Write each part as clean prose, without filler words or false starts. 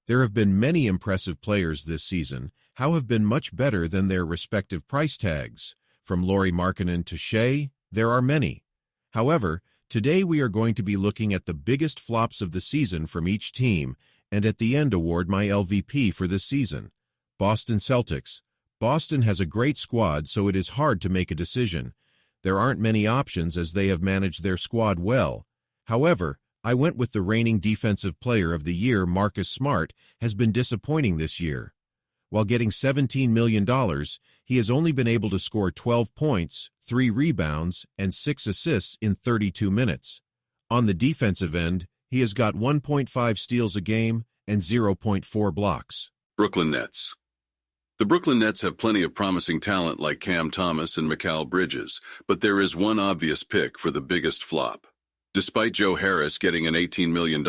There have been many impressive players this season, who have been much better than their respective price tags. From Lauri Markkanen to Shea, there are many. However, today we are going to be looking at the biggest flops of the season from each team, and at the end award my LVP for this season. Boston Celtics. Boston has a great squad, so it is hard to make a decision. There aren't many options as they have managed their squad well. However, I went with the reigning Defensive Player of the Year. Marcus Smart has been disappointing this year. While getting $17 million, he has only been able to score 12 points, 3 rebounds, and 6 assists in 32 minutes. On the defensive end, he has got 1.5 steals a game and 0.4 blocks. Brooklyn Nets. The Brooklyn Nets have plenty of promising talent like Cam Thomas and Mikal Bridges, but there is one obvious pick for the biggest flop. Despite Joe Harris getting an $18 million,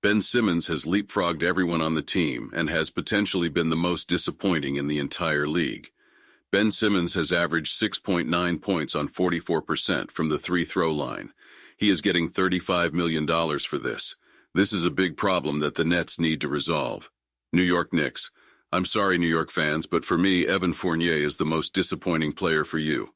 Ben Simmons has leapfrogged everyone on the team and has potentially been the most disappointing in the entire league. Ben Simmons has averaged 6.9 points on 44% from the three-throw line. He is getting $35 million for this. This is a big problem that the Nets need to resolve. New York Knicks. I'm sorry, New York fans, but for me, Evan Fournier is the most disappointing player for you.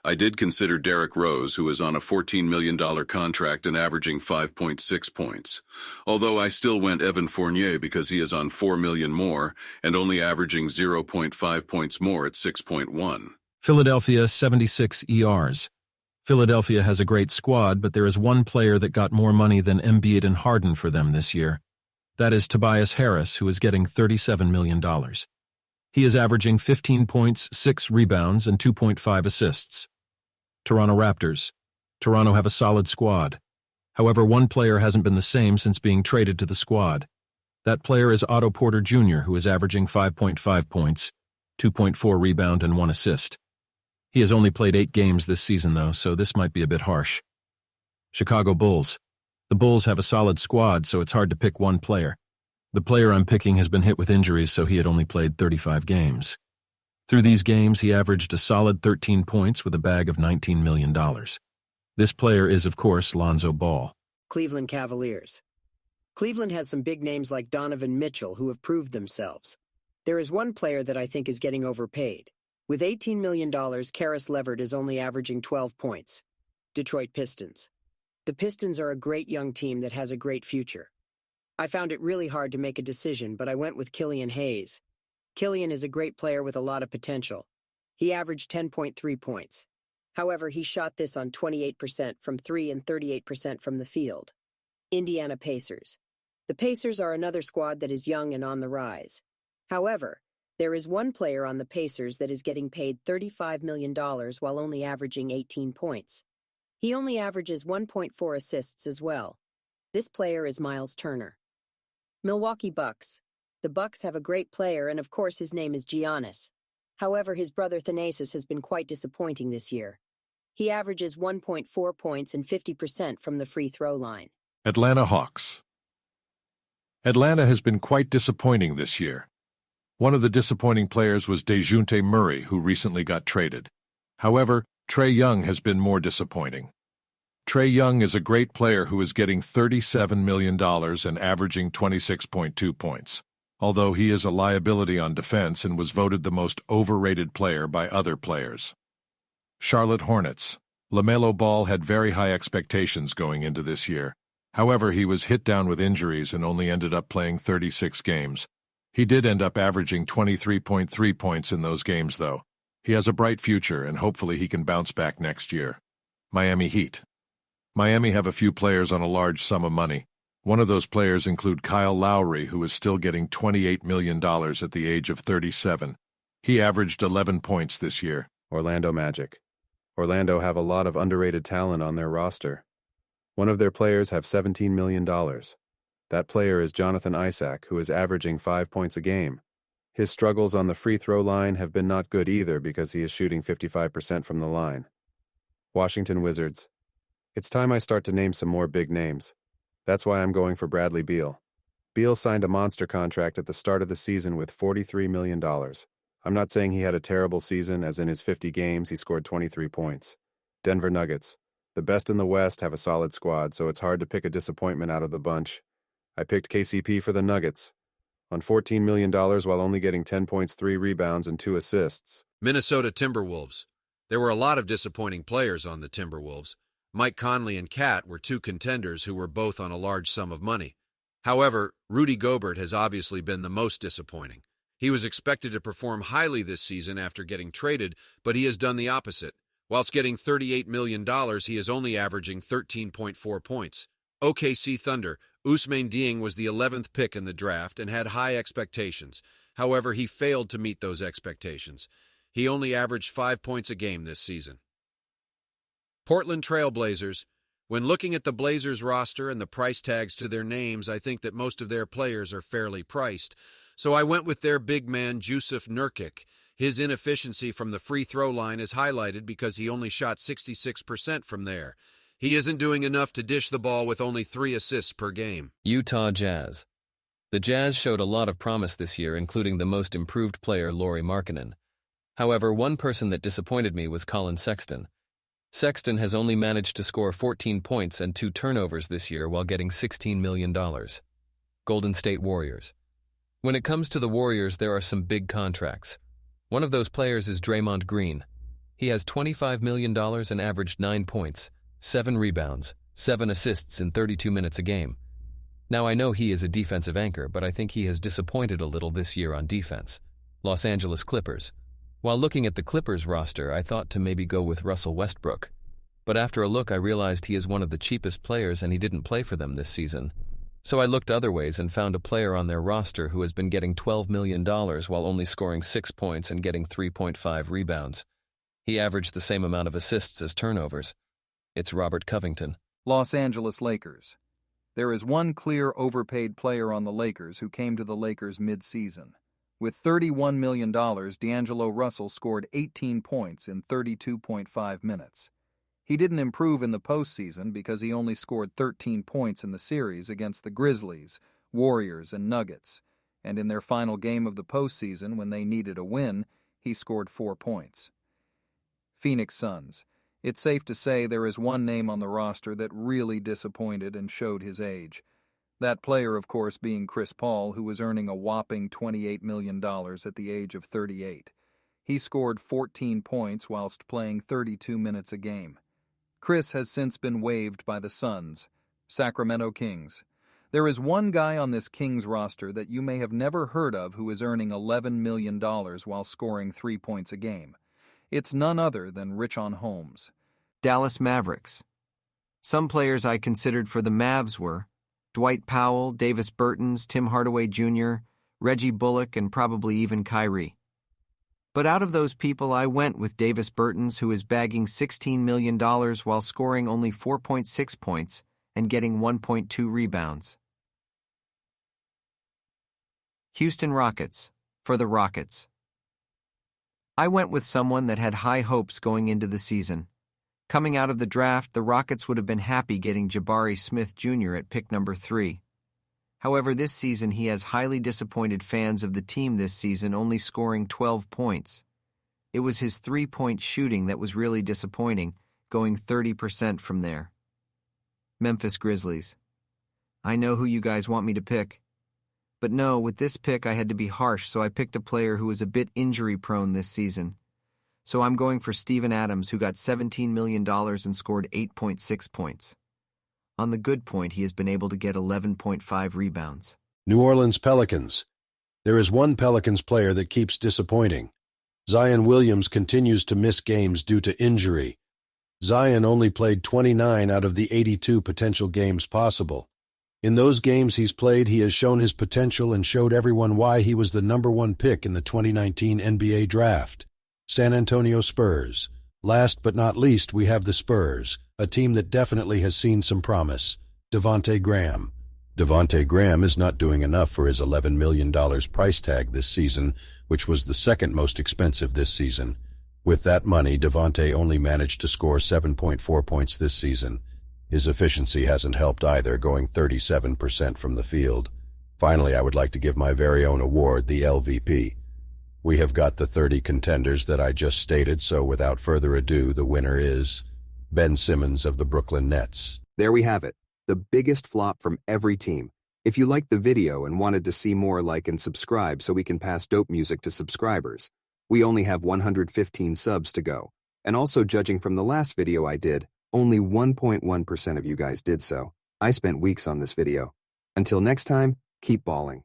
I did consider Derrick Rose, who is on a $14 million contract and averaging 5.6 points. Although I still went Evan Fournier because he is on $4 million more and only averaging 0.5 points more at 6.1. Philadelphia 76 ERs. Philadelphia has a great squad, but there is one player that got more money than Embiid and Harden for them this year. That is Tobias Harris, who is getting $37 million. He is averaging 15 points, 6 rebounds, and 2.5 assists. Toronto Raptors. Toronto have a solid squad. However, one player hasn't been the same since being traded to the squad. That player is Otto Porter Jr., who is averaging 5.5 points, 2.4 rebound, and 1 assist. He has only played 8 games this season, though, so this might be a bit harsh. Chicago Bulls. The Bulls have a solid squad, so it's hard to pick one player. The player I'm picking has been hit with injuries, so he had only played 35 games. Through these games, he averaged a solid 13 points with a bag of $19 million. This player is, of course, Lonzo Ball. Cleveland Cavaliers. Cleveland has some big names like Donovan Mitchell who have proved themselves. There is one player that I think is getting overpaid. With $18 million, Karis LeVert is only averaging 12 points. Detroit Pistons. The Pistons are a great young team that has a great future. I found it really hard to make a decision, but I went with Killian Hayes. Killian is a great player with a lot of potential. He averaged 10.3 points. However, he shot this on 28% from 3 and 38% from the field. Indiana Pacers. The Pacers are another squad that is young and on the rise. However, there is one player on the Pacers that is getting paid $35 million while only averaging 18 points. He only averages 1.4 assists as well. This player is Miles Turner. Milwaukee Bucks. The Bucks have a great player, and of course his name is Giannis. However, his brother Thanasis has been quite disappointing this year. He averages 1.4 points and 50% from the free throw line. Atlanta Hawks. Atlanta has been quite disappointing this year. One of the disappointing players was DeJounte Murray, who recently got traded. However, Trae Young has been more disappointing. Trae Young is a great player who is getting $37 million and averaging 26.2 points. Although he is a liability on defense and was voted the most overrated player by other players. Charlotte Hornets. LaMelo Ball had very high expectations going into this year. However, he was hit down with injuries and only ended up playing 36 games. He did end up averaging 23.3 points in those games, though. He has a bright future, and hopefully he can bounce back next year. Miami Heat. Miami have a few players on a large sum of money. One of those players include Kyle Lowry, who is still getting $28 million at the age of 37. He averaged 11 points this year. Orlando Magic. Orlando have a lot of underrated talent on their roster. One of their players have $17 million. That player is Jonathan Isaac, who is averaging 5 points a game. His struggles on the free throw line have been not good either because he is shooting 55% from the line. Washington Wizards. It's time I start to name some more big names. That's why I'm going for Bradley Beal. Beal signed a monster contract at the start of the season with $43 million. I'm not saying he had a terrible season, as in his 50 games he scored 23 points. Denver Nuggets. The best in the West have a solid squad, so it's hard to pick a disappointment out of the bunch. I picked KCP for the Nuggets. on $14 million while only getting 10 points, 3 rebounds, and 2 assists. Minnesota Timberwolves. There were a lot of disappointing players on the Timberwolves. Mike Conley and Cat were two contenders who were both on a large sum of money. However, Rudy Gobert has obviously been the most disappointing. He was expected to perform highly this season after getting traded, but he has done the opposite. Whilst getting $38 million, he is only averaging 13.4 points. OKC Thunder. Ousmane Dieng was the 11th pick in the draft and had high expectations. However, he failed to meet those expectations. He only averaged 5 points a game this season. Portland Trail Blazers. When looking at the Blazers roster and the price tags to their names, I think that most of their players are fairly priced. So I went with their big man, Jusuf Nurkic. His inefficiency from the free throw line is highlighted because he only shot 66% from there. He isn't doing enough to dish the ball with only 3 assists per game. Utah Jazz. The Jazz showed a lot of promise this year, including the most improved player, Lauri Markkanen. However, one person that disappointed me was Colin Sexton. Sexton has only managed to score 14 points and 2 turnovers this year while getting $16 million. Golden State Warriors. When it comes to the Warriors, there are some big contracts. One of those players is Draymond Green. He has $25 million and averaged 9 points, 7 rebounds, 7 assists in 32 minutes a game. Now I know he is a defensive anchor, but I think he has disappointed a little this year on defense. Los Angeles Clippers. While looking at the Clippers roster, I thought to maybe go with Russell Westbrook. But after a look, I realized he is one of the cheapest players and he didn't play for them this season. So I looked other ways and found a player on their roster who has been getting $12 million while only scoring 6 points and getting 3.5 rebounds. He averaged the same amount of assists as turnovers. It's Robert Covington. Los Angeles Lakers. There is one clear overpaid player on the Lakers who came to the Lakers mid-season. With $31 million, D'Angelo Russell scored 18 points in 32.5 minutes. He didn't improve in the postseason because he only scored 13 points in the series against the Grizzlies, Warriors, and Nuggets, and in their final game of the postseason when they needed a win, he scored 4 points. Phoenix Suns. It's safe to say there is one name on the roster that really disappointed and showed his age. That player, of course, being Chris Paul, who was earning a whopping $28 million at the age of 38. He scored 14 points whilst playing 32 minutes a game. Chris has since been waived by the Suns. Sacramento Kings. There is one guy on this Kings roster that you may have never heard of who is earning $11 million while scoring 3 points a game. It's none other than Richaun Holmes. Dallas Mavericks. Some players I considered for the Mavs were Dwight Powell, Davis Bertans, Tim Hardaway Jr., Reggie Bullock, and probably even Kyrie. But out of those people, I went with Davis Bertans, who is bagging $16 million while scoring only 4.6 points and getting 1.2 rebounds. Houston Rockets. For the Rockets. I went with someone that had high hopes going into the season. Coming out of the draft, the Rockets would have been happy getting Jabari Smith Jr. at pick number 3. However, this season he has highly disappointed fans of the team this season, only scoring 12 points. It was his 3-point shooting that was really disappointing, going 30% from there. Memphis Grizzlies. I know who you guys want me to pick. But no, with this pick I had to be harsh, so I picked a player who was a bit injury-prone this season. So I'm going for Steven Adams, who got $17 million and scored 8.6 points. On the good point, he has been able to get 11.5 rebounds. New Orleans Pelicans. There is one Pelicans player that keeps disappointing. Zion Williams continues to miss games due to injury. Zion only played 29 out of the 82 potential games possible. In those games he's played, he has shown his potential and showed everyone why he was the #1 pick in the 2019 NBA Draft. San Antonio Spurs. Last but not least, we have the Spurs, a team that definitely has seen some promise. Devonte Graham. Devonte Graham is not doing enough for his $11 million price tag this season, which was the second most expensive this season. With that money, Devonte only managed to score 7.4 points this season. His efficiency hasn't helped either, going 37% from the field. Finally, I would like to give my very own award, the LVP. We have got the 30 contenders that I just stated, so without further ado, the winner is Ben Simmons of the Brooklyn Nets. There we have it, the biggest flop from every team. If you liked the video and wanted to see more, like and subscribe so we can pass dope music to subscribers. We only have 115 subs to go. And also, judging from the last video I did, only 1.1% of you guys did so. I spent weeks on this video. Until next time, keep balling.